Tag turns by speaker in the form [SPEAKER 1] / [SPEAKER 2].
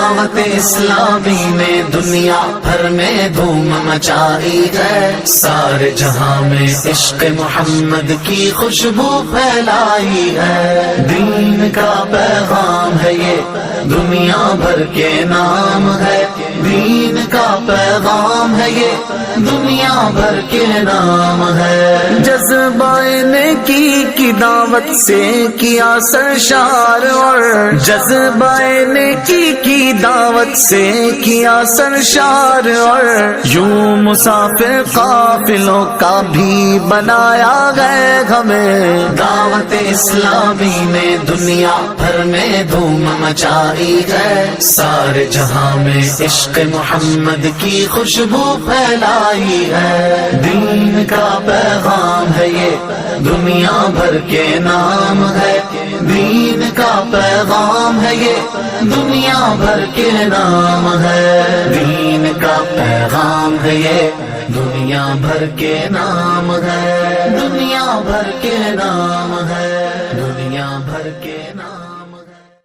[SPEAKER 1] دعوت اسلامی نے دنیا بھر میں دھوم مچائی ہے، سارے جہاں میں عشق محمد کی خوشبو پھیلائی ہے۔ دین کا پیغام ہے یہ دنیا بھر کے نام ہے، دین کا پیغام ہے یہ دنیا بھر کے نام ہے۔ جذبہ نیکی کی دعوت سے کیا سرشار، اور جذبہ نیکی کی دعوت سے کیا سرشار، اور یوں مسافر قافلوں کا بھی بنایا گئے ہمیں۔ دعوت اسلامی نے دنیا بھر میں دھوم مچائی ہے، سارے جہاں میں عشق محمد کی خوشبو پھیلائی ہے۔ دین کا پیغام ہے یہ دنیا بھر کے نام ہے، دین کا پیغام ہے یہ دنیا بھر کے نام ہے۔ دین کا پیغام ہے یہ دنیا بھر کے نام ہے، دنیا بھر کے نام ہے، دنیا بھر کے نام